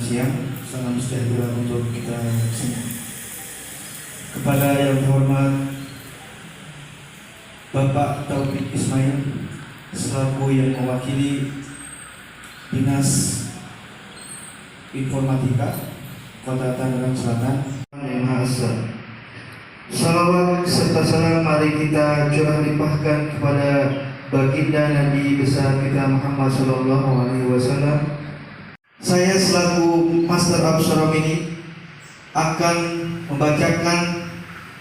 siang. Salam sejahtera untuk kita semua. Kepada yang terhormat Bapak Taufik Ismail selaku yang mewakili Dinas Informatika Kota Tangerang Selatan yang Maha Esa. Salawat serta salam mari kita curah limpahkan kepada baginda Nabi besar kita Muhammad Sallallahu Alaihi Wasallam. Saya selaku Master Absarom ini akan membacakan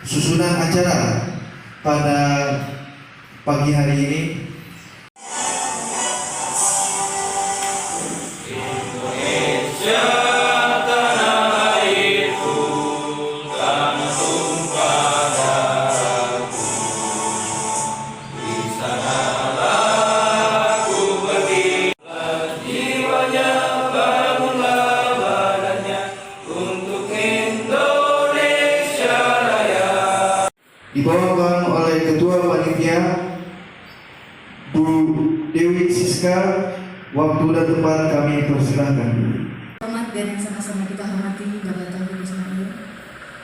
susunan acara pada pagi hari ini. Dibawakan oleh Ketua Panitia Bu Dewi Siska. Waktu dan tempat kami persilahkan. Hormat dan yang sama-sama kita hormati Bapak Taufik Ismail,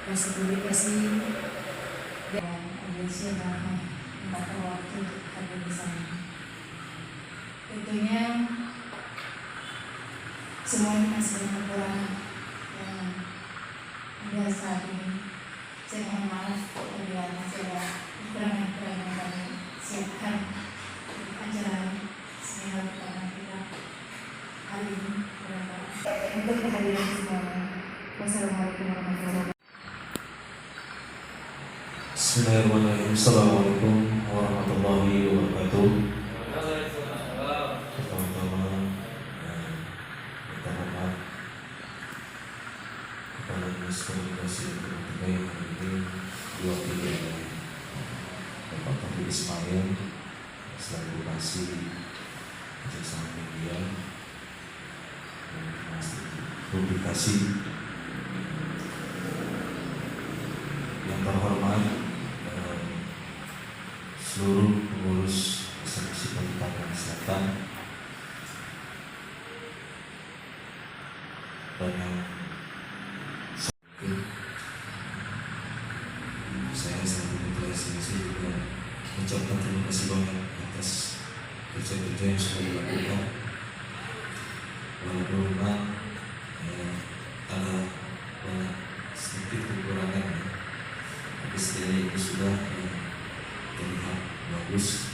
Kasih Publikasi dan agensi dalam waktu hadir di sana. Tentunya semuanya masih kekurangan yang ada saat ini. Saya mohon maaf apabila masih ada kekurangan-kekurangan yang kami siapkan untuk acara seminar pertama kita hari ini. Untuk kehadiran semua. Wassalamualaikum warahmatullahi wabarakatuh. Bismillahirrahmanirrahim. Assalamualaikum warahmatullahi wabarakatuh. Pertama-tama minta maaf kepada Dinas Komunikasi Informatika yang hari ini diwakili oleh Bapak Taufik Ismail selaku Kasih Kerjasama Media dan Publikasi. Yang terhormat seluruh pengurus SMC Kota Tangerang Selatan dan yang saya selaku ketua SMC juga mengucapkan terima kasih banyak atas kerja-kerja yang sudah dilakukan. Walaupun memang ada banyak sedikit kekurangan, tapi setidaknya ini sudah terlihat bagus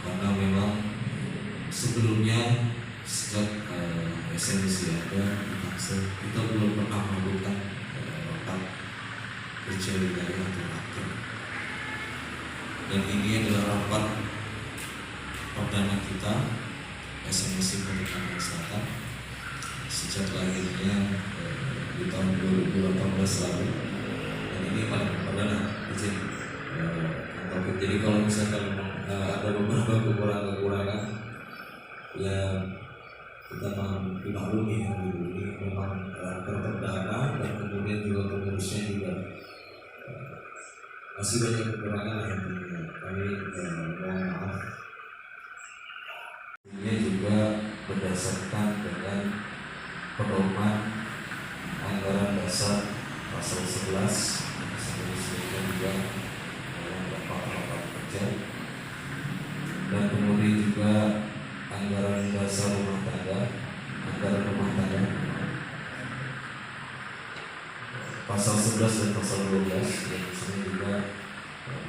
karena memang sebelumnya sejak SMC ada kita belum pernah melakukan rapat kerja wilayah atau raker, dan ini adalah rapat perdana kita SMC Kota Tangerang Selatan sejak lahirnya di tahun 2018 lalu, dan ini paling perdana izin. Jadi kalau misalkan ada beberapa kekurangan ya kita dimaklumi ya, ini memang perdana, dan kemudian juga pengurusnya juga masih banyak kekurangan yang kami mohon maaf. Ini juga berdasarkan dengan pedoman anggaran dasar pasal 11 yang saya disebutkan juga dalam rapat kerja, dan kemudian juga anggaran dasar anggaran rumah tangga pasal 11 dan pasal 12 yang disini juga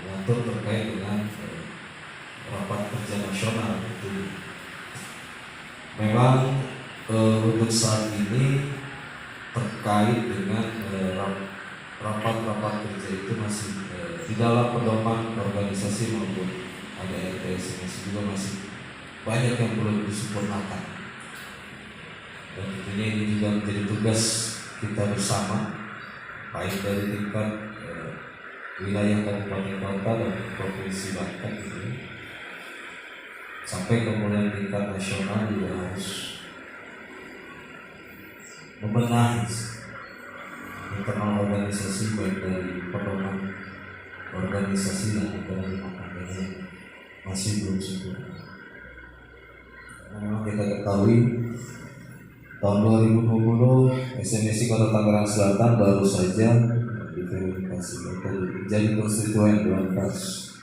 mengatur terkait dengan rapat kerja nasional. Itu memang untuk saat ini terkait dengan rapat-rapat kerja itu masih di dalam pedoman organisasi maupun ADART SMC juga masih banyak yang perlu disempurnakan, dan tentunya ini juga menjadi tugas kita bersama, baik dari tingkat wilayah kabupaten kota dan provinsi Banten ini, sampai kemudian tingkat nasional juga harus membenahi internal organisasi, baik dari pedoman organisasi dan dari makanya masih belum sempurna. Memang kita ketahui Tahun 2020 SMSI Kota Tangerang Selatan baru saja diverifikasi atau menjadi konstituen Dewan Pers.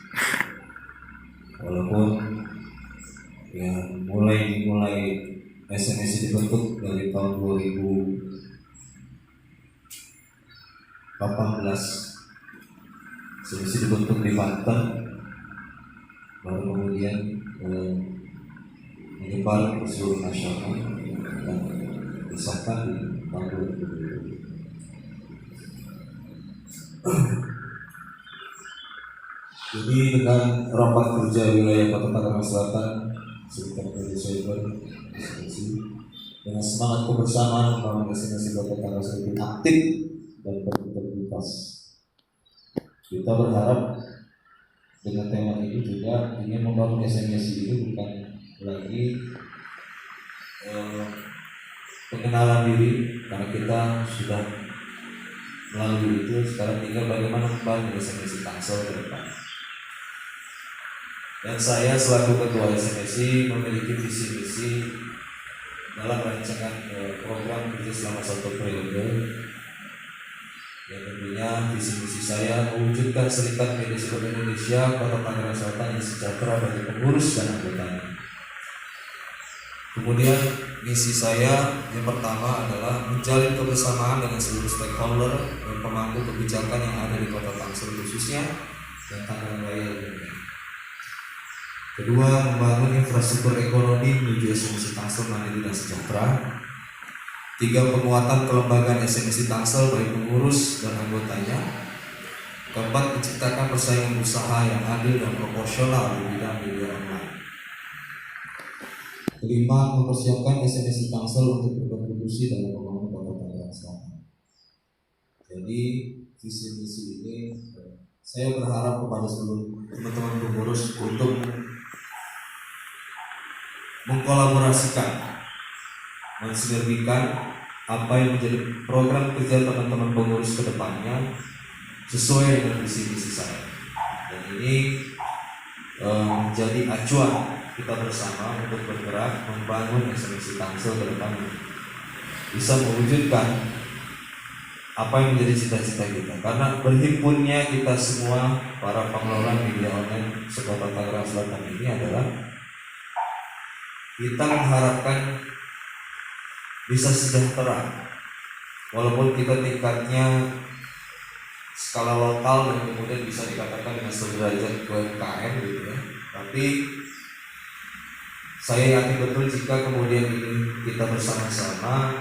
Walaupun ya dimulai SMSI dibentuk dari tahun 2018. SMSI dibentuk di Banten, baru kemudian menyebar ke seluruh nasional dan disahkan di tahun 2020. Jadi dengan rapat kerja wilayah Kota Tangerang Selatan Serikat Pekerja Cyber SMSI dengan semangat kebersamaan membangun SMSI Kota Tangerang Selatan aktif dan berintegritas. Kita berharap dengan tema ini juga ingin membangun SMSI ini bukan lagi pengenalan diri, karena kita sudah melalui itu. Sekarang tinggal bagaimana membangun SMSI Tangsel ke depan. Dan saya selaku ketua SMSI memiliki visi misi dalam rancangan program kerja selama 1 periode. Yang tentunya visi misi saya mewujudkan Serikat Media Cyber Indonesia Kota Tangerang Selatan yang sejahtera bagi pengurus dan anggotanya. Kemudian misi saya yang pertama adalah menjalin kebersamaan dengan seluruh stakeholder dan pemangku kebijakan yang ada di Kota Tangsel khususnya dan Tangerang Raya umumnya. Kedua, membangun infrastruktur ekonomi menuju SMSI Tangsel mandiri dan sejahtera. 3, penguatan kelembagaan SMSI Tangsel baik pengurus dan anggotanya. 4, menciptakan persaingan usaha yang adil dan proporsional di bidang media online. 5, mempersiapkan SMSI Tangsel untuk berkontribusi dalam pembangunan Kota Tangerang Selatan. Jadi visi misi ini saya berharap kepada seluruh teman-teman pengurus untuk mengkolaborasikan, mensinergikan apa yang menjadi program kerja teman-teman pengurus ke depannya sesuai dengan visi misi saya. Dan ini menjadi acuan kita bersama untuk bergerak membangun SMSI Tangsel ke depan, bisa mewujudkan apa yang menjadi cita-cita kita. Karena berhimpunnya kita semua para pengelola media online sekota Tangerang Selatan ini adalah kita mengharapkan bisa sejahtera, walaupun kita tingkatnya skala lokal dan kemudian bisa dikatakan dengan sederajat UMKM gitu ya. Tapi saya yakin betul jika kemudian ini kita bersama-sama,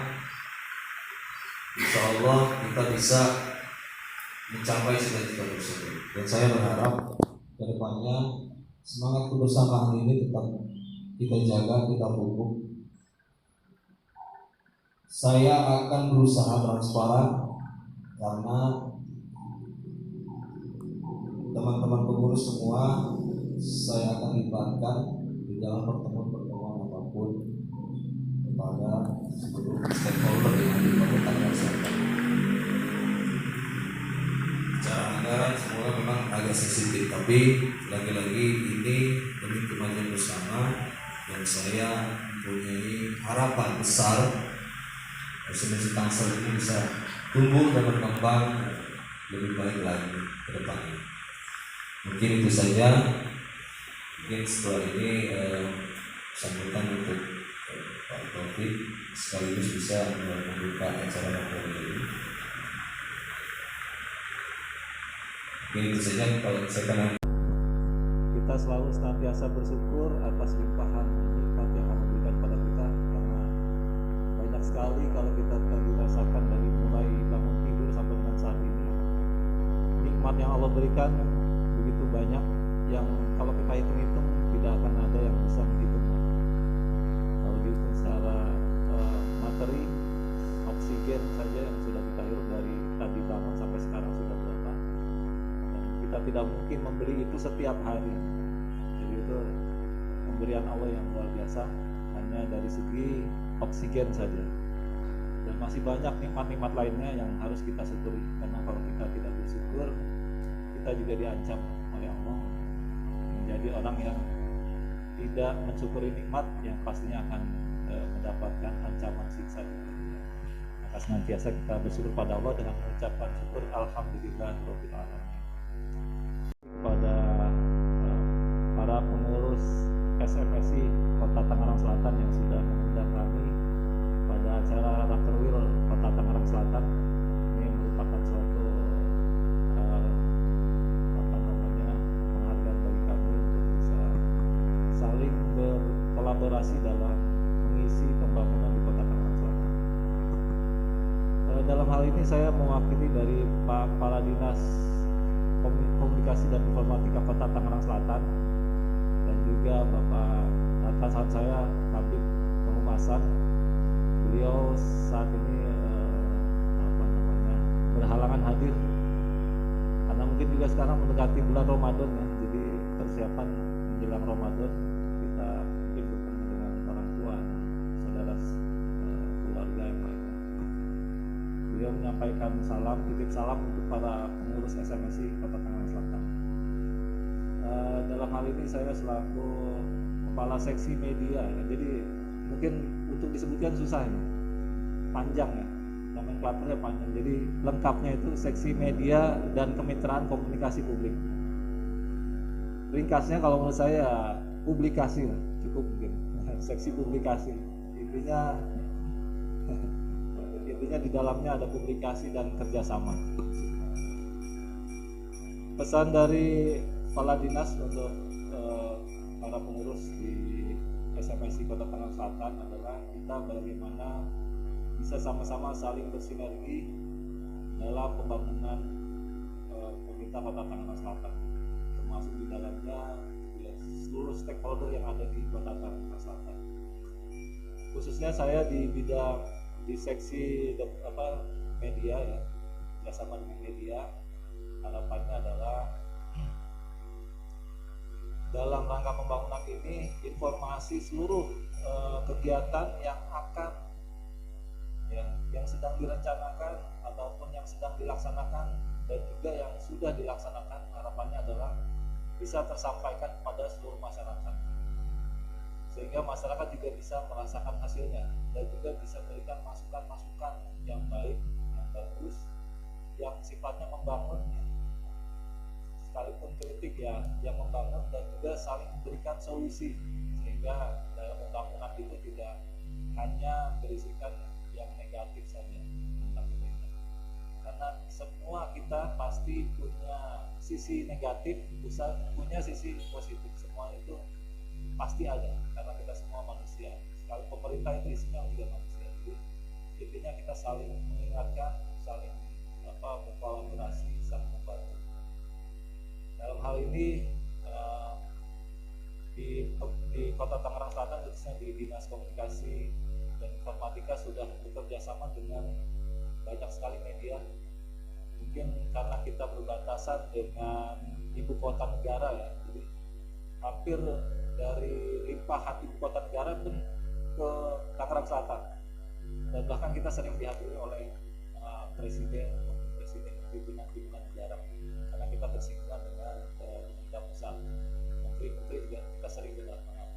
insya Allah kita bisa mencapai cita-cita tersebut. Dan saya berharap ke depannya semangat kebersamaan ini tetap kita jaga, kita pupuk. Saya akan berusaha transparan karena teman-teman pengurus semua saya akan libatkan di dalam pertemuan-pertemuan apapun kepada seluruh stakeholder yang ada di Kota Tangerang Selatan. Secara anggaran semua memang agak sensitif, tapi lagi-lagi ini demi kemajuan bersama. Dan saya mempunyai harapan besar SMSI Tangsel ini bisa tumbuh dan berkembang lebih baik lagi ke depannya. Mungkin itu saja. Mungkin setelah ini sambutan untuk Pak Taufik sekaligus bisa membuka acara rapor ini. Mungkin itu saja kalau saya kenal. Kita selalu senantiasa bersyukur atas limpahan nikmat yang Allah berikan pada kita, karena banyak sekali kalau kita tadi rasakan dari mulai bangun tidur sampai dengan saat ini, nikmat yang Allah berikan begitu banyak yang kalau kita hitung-hitung tidak akan ada yang bisa menghitung. Kalau dihitung secara materi, oksigen saja yang sudah kita hirup dari tadi bangun sampai sekarang sudah berapa, dan kita tidak mungkin memberi itu setiap hari. Jadi itu pemberian Allah yang luar biasa hanya dari segi oksigen saja, dan masih banyak nikmat-nikmat lainnya yang harus kita syukuri. Karena kalau kita tidak bersyukur, kita juga diancam oleh Allah menjadi orang yang tidak mensyukuri nikmat yang pastinya akan mendapatkan ancaman siksa di dunia. Maka senantiasa kita bersyukur pada Allah dengan mengucapkan syukur alhamdulillahirabbil alamin. Kepada para pengurus SMSI Kota Tangerang Selatan yang sudah mengundang kami pada acara Rakerwil Kota Tangerang Selatan, ini merupakan suatu penghargaan bagi kami untuk bisa saling berkolaborasi dalam mengisi pembangunan di Kota Tangerang Selatan. Dalam hal ini saya mewakili dari Pak Kepala Dinas Komunikasi dan Informatika Kota Tangerang Selatan dan juga Bapak atasan saya Habib Kehumasan. Beliau saat ini berhalangan hadir karena mungkin juga sekarang mendekati bulan Ramadan ya, jadi persiapan menjelang Ramadan kita mungkin bertemu dengan orang tua, saudara, keluarga yang lainnya. Beliau menyampaikan salam, titip salam untuk para pengurus SMSI Kota Tangerang Selatan. Dalam hal ini saya selaku kepala seksi media ya, jadi mungkin untuk disebutkan susah ya, panjang ya, nomenklaturnya panjang. Jadi lengkapnya itu seksi media dan kemitraan komunikasi publik. Ringkasnya kalau menurut saya publikasi lah, cukup mungkin. Seksi publikasi. Intinya di dalamnya ada publikasi dan kerjasama. Pesan dari Kepala Dinas untuk para pengurus di SMSI Kota Tangerang Selatan adalah kita bagaimana bisa sama-sama saling bersinergi dalam pembangunan pemerintah Kota Tangerang Selatan, termasuk di dalamnya ya, seluruh stakeholder yang ada di Kota Tangerang Selatan. Khususnya saya di bidang di seksi media ya, kerjasama dengan media, harapannya adalah dalam rangka pembangunan ini informasi seluruh kegiatan yang akan yang sedang direncanakan ataupun yang sedang dilaksanakan dan juga yang sudah dilaksanakan, harapannya adalah bisa tersampaikan kepada seluruh masyarakat sehingga masyarakat juga bisa merasakan hasilnya dan juga bisa berikan masukan-masukan yang baik, yang bagus, yang sifatnya membangun sekalipun kritik ya, yang membangun dan juga saling memberikan solusi sehingga dalam pembangunan itu tidak hanya berisikan yang negatif saja tentang pemerintah, karena semua kita pasti punya sisi negatif, punya sisi positif, semua itu pasti ada karena kita semua manusia. Sekali pemerintah itu isinya juga manusia, jadi intinya kita saling mengingatkan, saling berkolaborasi, saling membantu. Dalam hal ini di Kota Tangerang Selatan, khususnya di Dinas Komunikasi dan Informatika sudah bekerja sama dengan banyak sekali media. Mungkin karena kita berbatasan dengan ibu kota negara ya, jadi hampir dari limpahan ibu kota negara pun ke Tangerang Selatan, dan bahkan kita sering dihadiri oleh presiden pimpinan negara karena kita bersinggungan dengan pemerintah pusat, menteri-menteri juga kita sering berdatangan.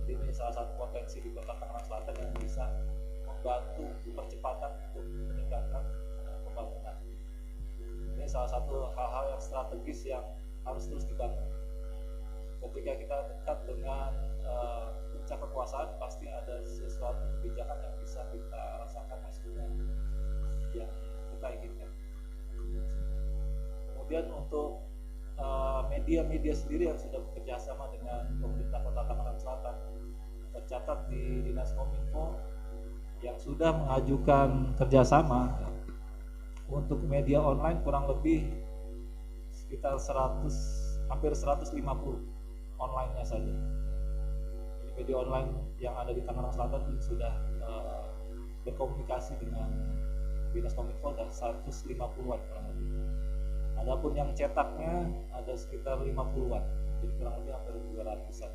Jadi ini salah satu potensi di Kota Tangerang Selatan yang bisa membantu percepatan untuk meningkatkan pembangunan. Ini salah satu hal-hal yang strategis yang harus terus dibangun. Ketika kita dekat dengan puncak kekuasaan, pasti ada sesuatu kebijakan yang bisa kita rasakan hasilnya yang kita inginkan. Kemudian untuk media-media sendiri yang sudah bekerja sama dengan pemerintah Kota Tangerang Selatan, tercatat di Dinas Kominfo yang sudah mengajukan kerjasama untuk media online kurang lebih sekitar hampir 150 online-nya saja. Jadi media online yang ada di Tangerang Selatan itu sudah berkomunikasi dengan Dinas Kominfo dan 150-an kurang lebih. Adapun yang cetaknya ada sekitar 50-an, jadi kurang lebih hampir 200-an.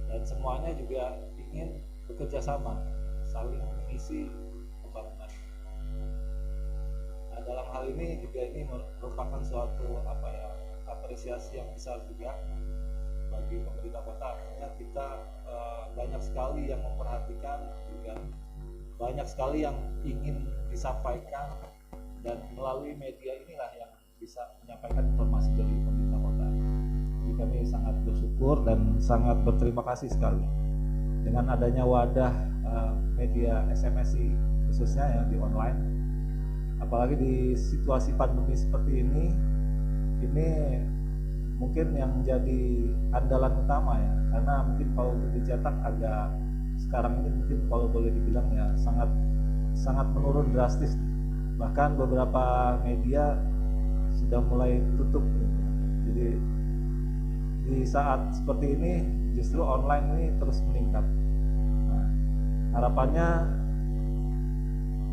Dan semuanya juga ingin bekerja sama, saling mengisi pembangunan. Nah, dalam hal ini juga ini merupakan suatu apresiasi yang besar juga bagi pemerintah kota. Artinya kita banyak sekali yang memperhatikan, juga banyak sekali yang ingin disampaikan, dan melalui media inilah yang bisa menyampaikan informasi dari pemerintah kota. Jadi kami sangat bersyukur dan sangat berterima kasih sekali dengan adanya wadah media SMSI khususnya ya di online. Apalagi di situasi pandemi seperti ini mungkin yang menjadi andalan utama ya, karena mungkin kalau dicetak agak sekarang ini mungkin kalau boleh dibilang ya sangat menurun drastis. Bahkan beberapa media sudah mulai tutup. Jadi di saat seperti ini justru online ini terus meningkat. Nah, harapannya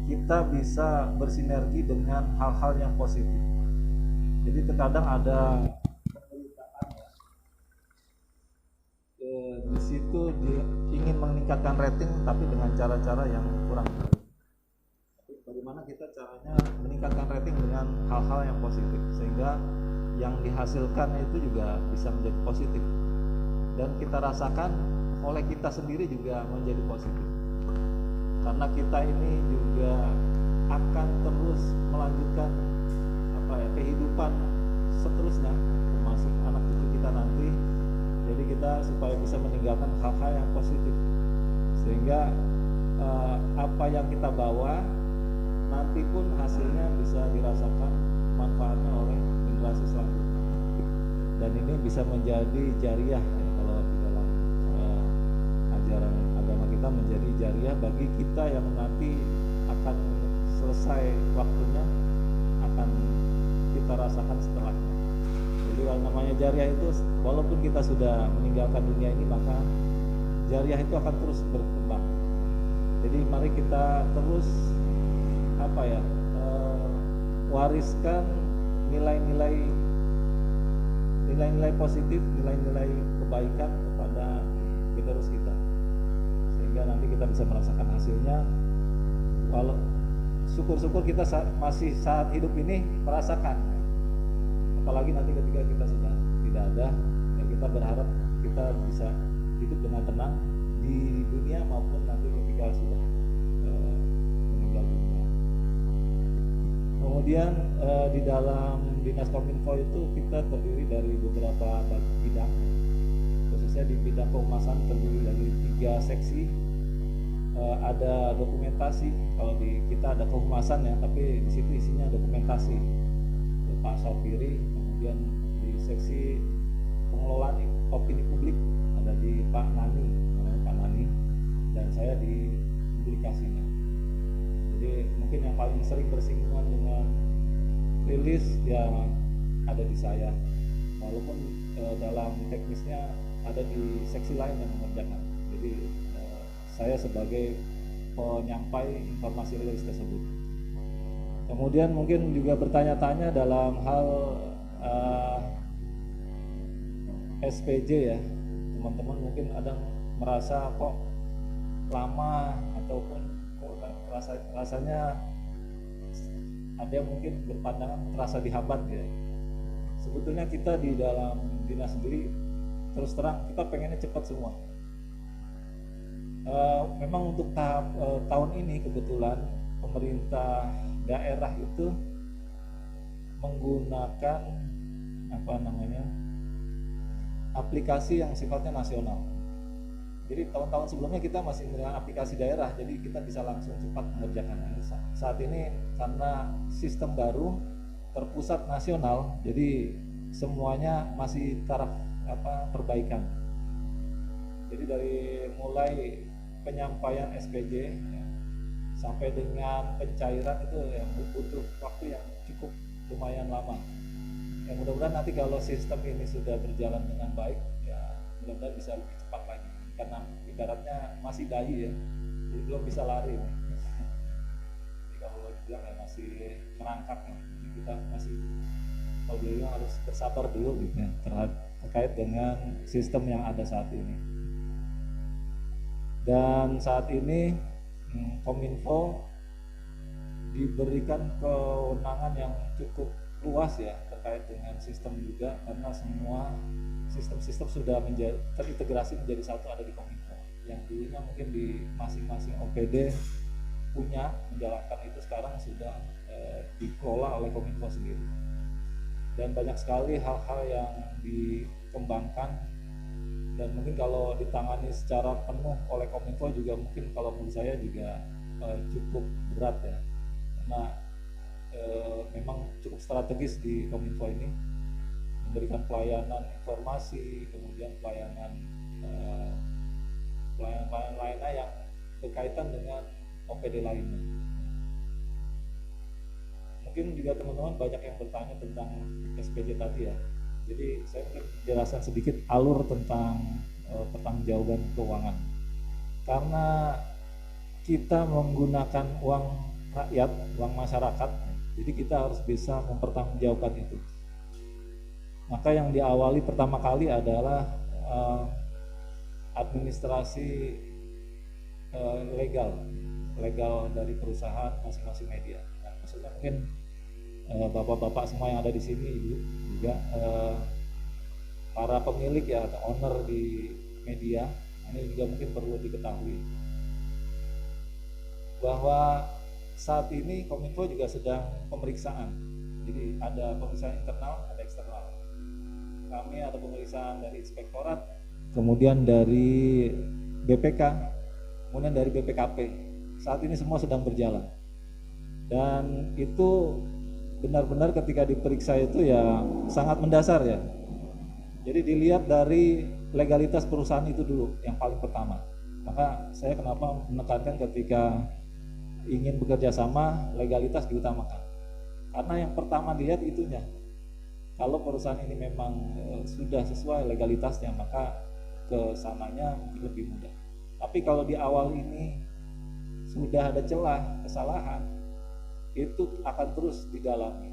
kita bisa bersinergi dengan hal-hal yang positif. Jadi terkadang ada pemberitaan ya, di situ ingin meningkatkan rating tapi dengan cara-cara yang kurang baik. Tapi bagaimana kita caranya meningkatkan rating dengan hal-hal yang positif sehingga yang dihasilkan itu juga bisa menjadi positif dan kita rasakan oleh kita sendiri juga menjadi positif, karena kita ini juga akan terus melanjutkan kehidupan seterusnya, termasuk anak cucu kita nanti. Jadi kita supaya bisa meninggalkan hal-hal yang positif sehingga apa yang kita bawa nanti pun hasilnya bisa dirasakan manfaatnya oleh generasi selanjutnya, dan ini bisa menjadi jariah ya, kalau di dalam ajaran agama kita menjadi jariah bagi kita yang nanti akan selesai waktunya, akan kita rasakan setelahnya. Jadi kalau namanya jariah itu, walaupun kita sudah meninggalkan dunia ini, maka jariah itu akan terus berkembang. Jadi mari kita terus wariskan nilai-nilai positif, nilai-nilai kebaikan kepada penerus kita, sehingga nanti kita bisa merasakan hasilnya. Walau syukur-syukur kita masih saat hidup ini merasakan, apalagi nanti ketika kita sudah tidak ada ya, kita berharap kita bisa hidup dengan tenang di dunia maupun nanti ketika sudah meninggal dunia. Kemudian di dalam Dinas Kominfo itu kita terdiri dari beberapa bidang, khususnya di bidang kehumasan terdiri dari 3 seksi. Ada dokumentasi, kalau di kita ada kehumasan ya, tapi di situ isinya dokumentasi. Pak Sopiri, kemudian di seksi pengelolaan opini publik ada di Pak Nani, dan saya di publikasinya. Jadi mungkin yang paling sering bersinggungan dengan rilis ya ada di saya, walaupun dalam teknisnya ada di seksi lain yang mengerjakan. Jadi saya sebagai penyampai informasi rilis tersebut. Kemudian mungkin juga bertanya-tanya dalam hal SPJ ya, teman-teman mungkin ada merasa kok lama ataupun kok rasanya ada yang mungkin berpandangan terasa dihambat ya. Sebetulnya kita di dalam dinas sendiri terus terang kita pengennya cepat semua. Memang untuk tahun ini kebetulan pemerintah daerah itu menggunakan aplikasi yang sifatnya nasional. Jadi tahun-tahun sebelumnya kita masih menggunakan aplikasi daerah, jadi kita bisa langsung cepat mengerjakannya. Saat ini karena sistem baru terpusat nasional, jadi semuanya masih taraf perbaikan. Jadi dari mulai penyampaian SPJ ya, sampai dengan pencairan itu yang butuh waktu yang cukup lumayan lama. Ya mudah-mudahan nanti kalau sistem ini sudah berjalan dengan baik ya mudah-mudahan bisa lebih cepat lagi, karena ibaratnya masih bayi ya, jadi belum bisa lari. Jadi kalau bilang ya masih merangkak ya. Jadi kita masih kalau bilang harus bersabar dulu gitu ya, terkait dengan sistem yang ada saat ini. Dan saat ini Kominfo diberikan kewenangan yang cukup luas ya terkait dengan sistem juga, karena semua sistem-sistem sudah terintegrasi menjadi satu ada di Kominfo. yang dulunya mungkin di masing-masing OPD punya menjalankan itu sekarang sudah dikelola oleh Kominfo sendiri. Dan banyak sekali hal-hal yang dikembangkan dan mungkin kalau ditangani secara penuh oleh Kominfo juga mungkin kalau menurut saya juga cukup berat ya, karena memang cukup strategis di Kominfo ini memberikan pelayanan informasi, kemudian pelayanan lainnya yang berkaitan dengan OPD lainnya. Mungkin juga teman-teman banyak yang bertanya tentang SPJ tadi ya. Jadi saya mungkin jelaskan sedikit alur tentang pertanggungjawaban keuangan. Karena kita menggunakan uang rakyat, uang masyarakat, jadi kita harus bisa mempertanggungjawabkan itu. Maka yang diawali pertama kali adalah administrasi legal dari perusahaan masing-masing media. Nah, maksudnya mungkin bapak-bapak semua yang ada di sini juga para pemilik ya atau owner di media, ini juga mungkin perlu diketahui bahwa saat ini Kominfo juga sedang pemeriksaan. Jadi ada pemeriksaan internal, ada eksternal. Kami ada pemeriksaan dari Inspektorat, kemudian dari BPK, kemudian dari BPKP. Saat ini semua sedang berjalan. Dan itu benar-benar ketika diperiksa itu ya sangat mendasar ya. Jadi dilihat dari legalitas perusahaan itu dulu yang paling pertama. Maka saya kenapa menekankan ketika ingin bekerja sama, legalitas diutamakan. Karena yang pertama dilihat itunya. Kalau perusahaan ini memang sudah sesuai legalitasnya, maka kesananya lebih mudah. Tapi kalau di awal ini sudah ada celah, kesalahan, itu akan terus didalami.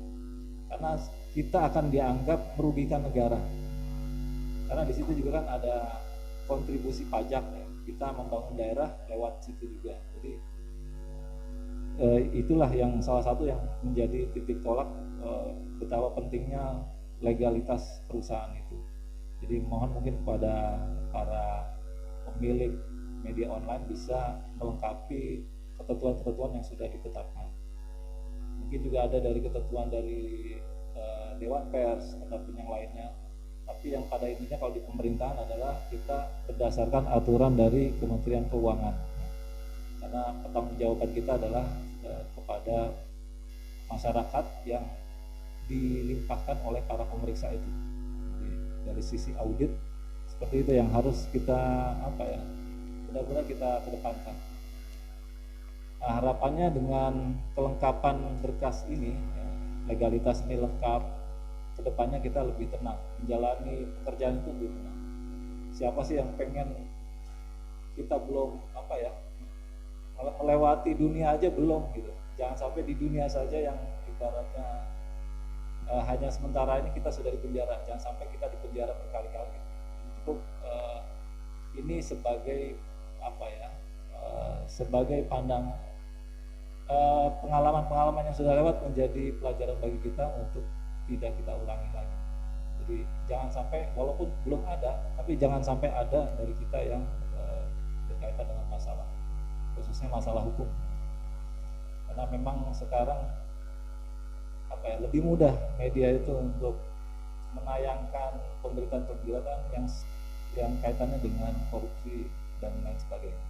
Karena kita akan dianggap merugikan negara. Karena di situ juga kan ada kontribusi pajak ya. Kita membangun daerah lewat situ juga. Jadi itulah yang salah satu yang menjadi titik tolak betapa pentingnya legalitas perusahaan itu. Jadi mohon mungkin kepada para pemilik media online bisa melengkapi ketentuan-ketentuan yang sudah ditetapkan. Mungkin juga ada dari ketentuan dari Dewan Pers ataupun yang lainnya. Tapi yang pada intinya kalau di pemerintahan adalah kita berdasarkan aturan dari Kementerian Keuangan. Karena pertanggungjawaban kita adalah kepada masyarakat yang dilimpahkan oleh para pemeriksa itu. Jadi, dari sisi audit seperti itu yang harus kita benar-benar kita kedepankan. Nah, harapannya dengan kelengkapan berkas ini, legalitas ini lengkap, kedepannya kita lebih tenang menjalani pekerjaan itu lebih tenang. Siapa sih yang pengen kita belum melewati dunia aja belum gitu. Jangan sampai di dunia saja yang ibaratnya hanya sementara ini kita sudah di penjara. Jangan sampai kita di penjara berkali-kali. Cukup ini sebagai sebagai pengalaman-pengalaman yang sudah lewat menjadi pelajaran bagi kita untuk tidak kita ulangi lagi. Jadi jangan sampai walaupun belum ada, tapi jangan sampai ada dari kita yang berkaitan dengan masalah, khususnya masalah hukum. Karena memang sekarang lebih mudah media itu untuk menayangkan pemberitaan-pemberitaan yang kaitannya dengan korupsi dan lain sebagainya.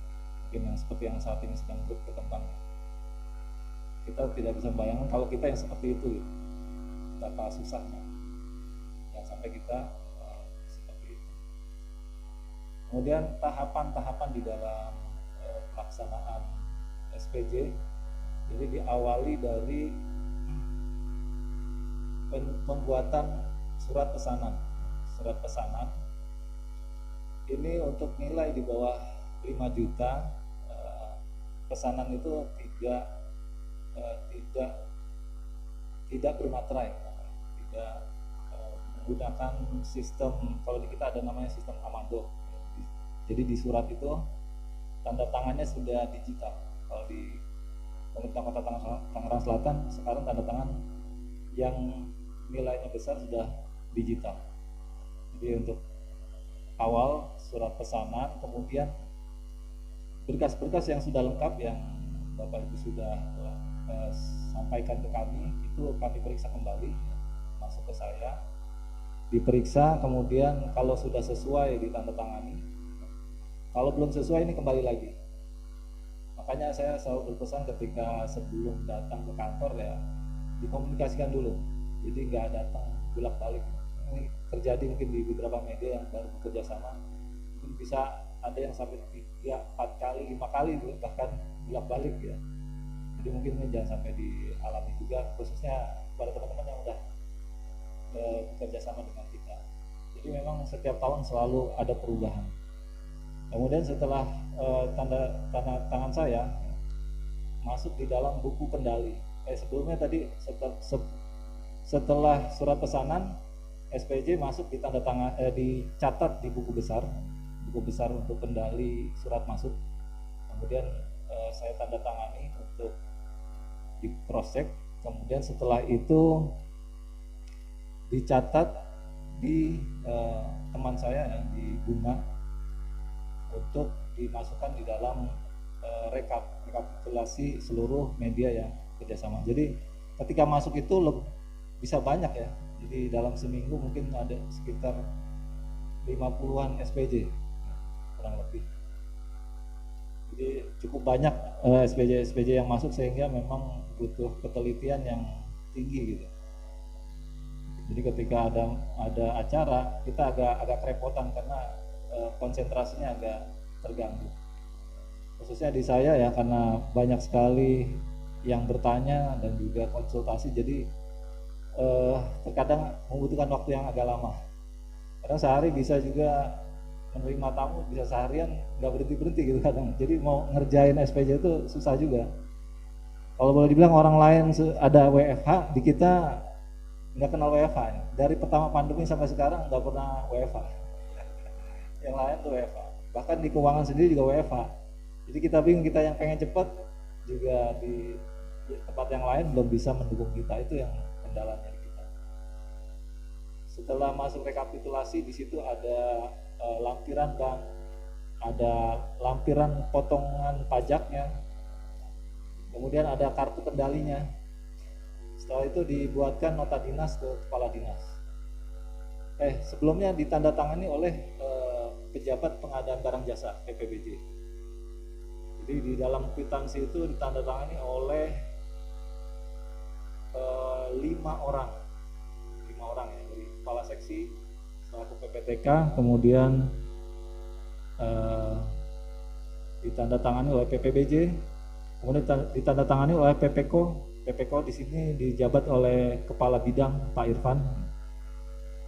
Mungkin yang seperti yang saat ini sedang berkembang. Kita tidak bisa membayangkan kalau kita yang seperti itu, betapa susahnya. Jangan sampai kita seperti itu. Kemudian tahapan-tahapan di dalam pelaksanaan SPJ, jadi diawali dari pembuatan surat pesanan. Surat pesanan ini untuk nilai di bawah 5 juta. Pesanan itu tidak bermaterai, tidak menggunakan sistem, kalau di kita ada namanya sistem amando. Jadi di surat itu tanda tangannya sudah digital. Kalau di Pemerintah Kota Tangerang Selatan sekarang tanda tangan yang nilainya besar sudah digital. Jadi untuk awal surat pesanan, kemudian berkas-berkas yang sudah lengkap yang Bapak Ibu sudah sampaikan ke kami itu kami periksa kembali, masuk ke saya, diperiksa, kemudian kalau sudah sesuai ditandatangani, kalau belum sesuai ini kembali lagi. Makanya saya selalu berpesan ketika sebelum datang ke kantor ya dikomunikasikan dulu, jadi nggak datang bolak-balik. Ini terjadi mungkin di beberapa media yang baru bekerja sama, mungkin bisa ada yang sampai 3, 4 kali, 5 kali bahkan bolak-balik ya. Jadi mungkin ini jangan sampai dialami juga, khususnya pada teman-teman yang udah bekerja sama dengan kita. Jadi memang setiap tahun selalu ada perubahan. Kemudian setelah tanda tangan saya masuk di dalam buku kendali. Sebelumnya tadi setelah surat pesanan SPJ masuk dicatat di buku besar untuk kendali surat masuk. Kemudian saya tanda tangani untuk di cross check. Kemudian setelah itu dicatat di teman saya di Bunga untuk dimasukkan di dalam rekapitulasi seluruh media yang kerjasama. Jadi ketika masuk itu bisa banyak ya. Jadi dalam seminggu mungkin ada sekitar 50-an SPJ kurang lebih. Jadi cukup banyak SPJ yang masuk sehingga memang butuh ketelitian yang tinggi gitu. Jadi ketika ada acara kita agak kerepotan karena konsentrasinya agak terganggu. Khususnya di saya ya, karena banyak sekali yang bertanya dan juga konsultasi, jadi terkadang membutuhkan waktu yang agak lama. Kadang sehari bisa juga menerima tamu, bisa seharian nggak berhenti gitu kadang. Jadi mau ngerjain SPJ itu susah juga. Kalau boleh dibilang orang lain ada WFH, di kita nggak kenal WFH. Dari pertama pandemi sampai sekarang nggak pernah WFH. Yang lain tuh WFH. Bahkan di keuangan sendiri juga WFH. Jadi kita bingung, kita yang pengen cepat juga di tempat yang lain belum bisa mendukung kita, itu yang kendalanya di kita. Setelah masuk rekapitulasi, di situ ada lampiran bank, ada lampiran potongan pajaknya, kemudian ada kartu kendalinya. Setelah itu dibuatkan nota dinas ke kepala dinas. Sebelumnya ditandatangani oleh pejabat pengadaan barang jasa PPBJ. Jadi di dalam kwitansi itu ditandatangani oleh 5 orang ya, dari kepala seksi selaku PPTK, kemudian ditandatangani oleh PPBJ, kemudian ditandatangani oleh PPK di sini dijabat oleh kepala bidang Pak Irfan.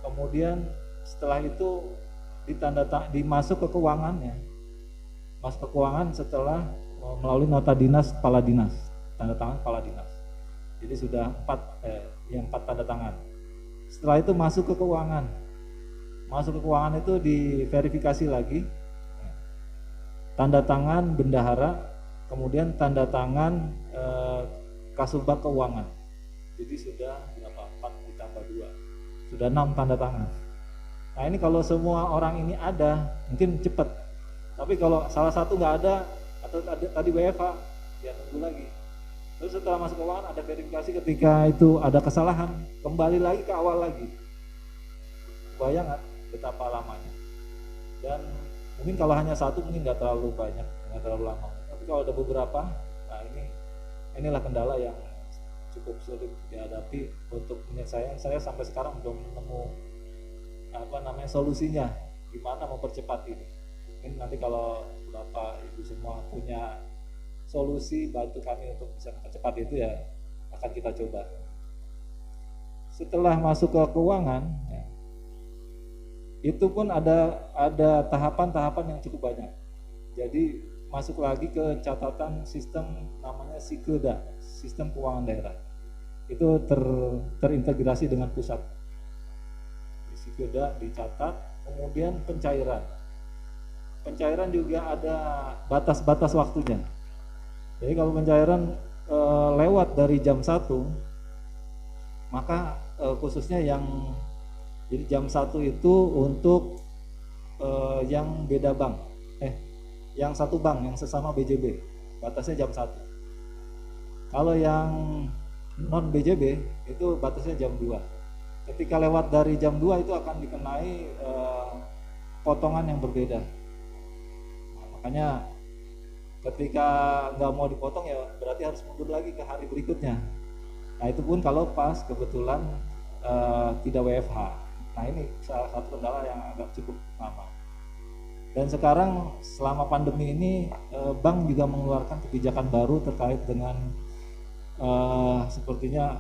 Kemudian setelah itu dimasuk ke keuangannya, masuk ke keuangan setelah melalui nota dinas kepala dinas, tanda tangan kepala dinas. Jadi sudah 4 tanda tangan. Setelah itu masuk ke keuangan. Masuk ke keuangan itu diverifikasi lagi, tanda tangan bendahara, kemudian tanda tangan kasubag keuangan. Jadi sudah berapa? 4 ditambah 2, sudah 6 tanda tangan. Nah ini kalau semua orang ini ada mungkin cepat, tapi kalau salah satu nggak ada atau tadi WFH ya tunggu lagi. Terus setelah masuk keuangan ada verifikasi, ketika itu ada kesalahan kembali lagi ke awal lagi. Bayang nggak betapa lamanya? Dan mungkin kalau hanya satu mungkin nggak terlalu banyak, nggak terlalu lama. Tapi kalau ada beberapa, nah inilah kendala yang cukup sulit dihadapi untuk penyelesaian. Saya sampai sekarang belum menemu solusinya gimana mempercepat ini. Mungkin nanti kalau Bapak Ibu semua punya solusi, bantu kami untuk bisa mempercepat itu ya akan kita coba. Setelah masuk ke keuangan ya, itu pun ada tahapan-tahapan yang cukup banyak. Jadi masuk lagi ke catatan sistem namanya SIKEDA, sistem keuangan daerah. Itu terintegrasi dengan pusat. SIKEDA dicatat, kemudian pencairan juga ada batas-batas waktunya. Jadi kalau pencairan lewat dari jam 1, maka khususnya jadi jam 1 itu untuk yang beda bank, yang satu bank, yang sesama BJB, batasnya jam 1. Kalau yang non BJB itu batasnya jam 2. Ketika lewat dari jam 2 itu akan dikenai potongan yang berbeda. Nah, makanya ketika nggak mau dipotong ya berarti harus mundur lagi ke hari berikutnya. Nah itu pun kalau pas kebetulan tidak WFH. Nah ini salah satu kendala yang agak cukup lama. Dan sekarang selama pandemi ini bank juga mengeluarkan kebijakan baru terkait dengan sepertinya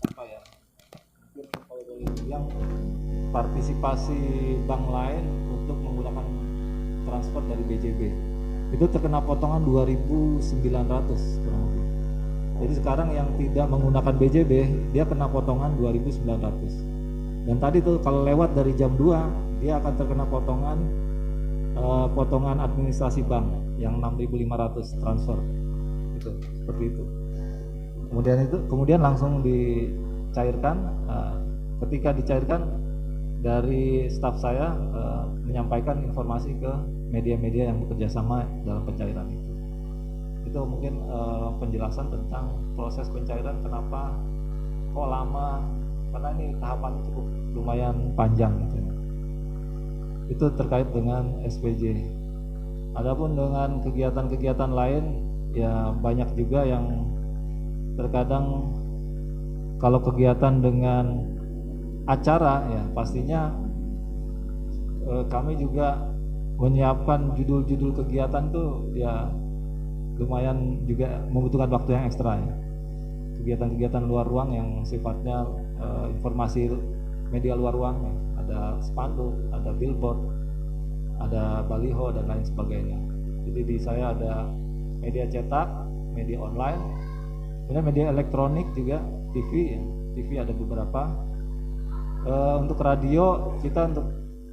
apa ya, mungkin kalau boleh bilang partisipasi bank lain untuk menggunakan transfer dari BJB itu terkena potongan 2.900 kurang lebih. Jadi sekarang yang tidak menggunakan BJB dia kena potongan 2.900. Dan tadi tuh kalau lewat dari jam 2 dia akan terkena potongan administrasi bank yang 6.500 transfer. Itu seperti itu. Kemudian langsung dicairkan. Ketika dicairkan dari staf saya menyampaikan informasi ke media-media yang bekerja sama dalam pencairan itu. Itu mungkin penjelasan tentang proses pencairan kenapa kok lama, karena ini tahapannya cukup lumayan panjang gitu ya. Itu terkait dengan SPJ. Adapun dengan kegiatan-kegiatan lain ya banyak juga yang terkadang kalau kegiatan dengan acara ya pastinya kami juga menyiapkan judul-judul kegiatan tuh ya lumayan juga membutuhkan waktu yang ekstra ya. Kegiatan-kegiatan luar ruang yang sifatnya informasi media luar ruang ya. Ada spanduk, ada billboard, ada baliho dan lain sebagainya. Jadi di saya ada media cetak, media online, kemudian media elektronik juga, TV ya. TV ada beberapa. Untuk radio kita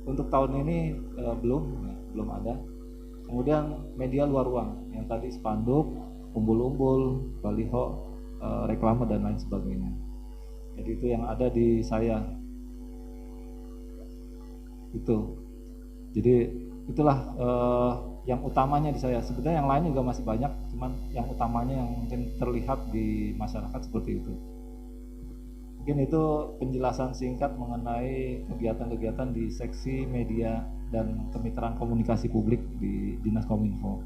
untuk tahun ini belum ada. Kemudian media luar ruang yang tadi spanduk, umbul-umbul, baliho, reklame dan lain sebagainya. Jadi itu yang ada di saya. Itu. Jadi itulah yang utamanya di saya. Sebenarnya yang lain juga masih banyak, cuman yang utamanya yang mungkin terlihat di masyarakat seperti itu. Mungkin itu penjelasan singkat mengenai kegiatan-kegiatan di seksi media dan kemitraan komunikasi publik di Dinas Kominfo.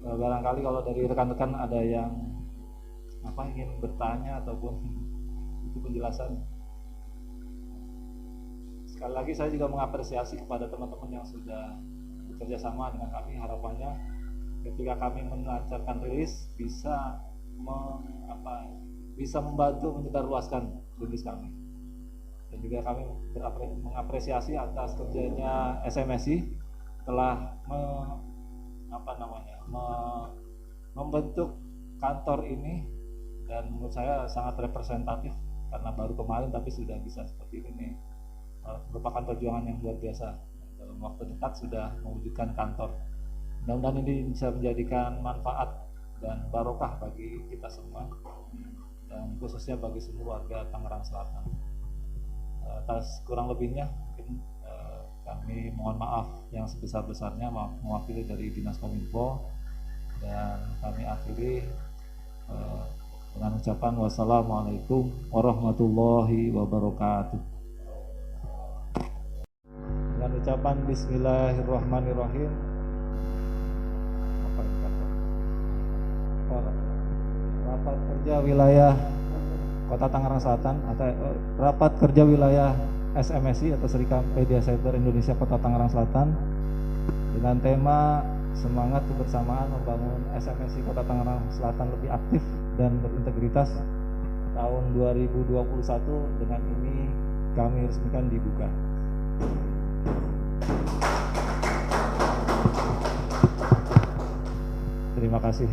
Barangkali kalau dari rekan-rekan ada yang ingin bertanya ataupun itu penjelasan. Sekali lagi saya juga mengapresiasi kepada teman-teman yang sudah bekerja sama dengan kami. Harapannya ketika kami melancarkan rilis bisa membantu menyebarluaskan rilis kami. Dan juga kami mengapresiasi atas kerjanya SMSI telah membentuk kantor ini, dan menurut saya sangat representatif karena baru kemarin tapi sudah bisa seperti ini. Merupakan perjuangan yang luar biasa. Dalam waktu dekat sudah mewujudkan kantor. Mudah-mudahan ini bisa menjadikan manfaat dan barokah bagi kita semua, dan khususnya bagi seluruh warga Tangerang Selatan. Atas kurang lebihnya mungkin kami mohon maaf yang sebesar-besarnya mewakili dari Dinas Kominfo, dan kami akhiri dengan ucapan wassalamualaikum warahmatullahi wabarakatuh. Dengan ucapan bismillahirrahmanirrahim. Rapat kerja wilayah Kota Tangerang Selatan atau rapat kerja wilayah SMSI atau Serikat Media Center Indonesia Kota Tangerang Selatan dengan tema semangat kebersamaan membangun SMSI Kota Tangerang Selatan lebih aktif dan berintegritas tahun 2021 dengan ini kami resmikan dibuka. Terima kasih.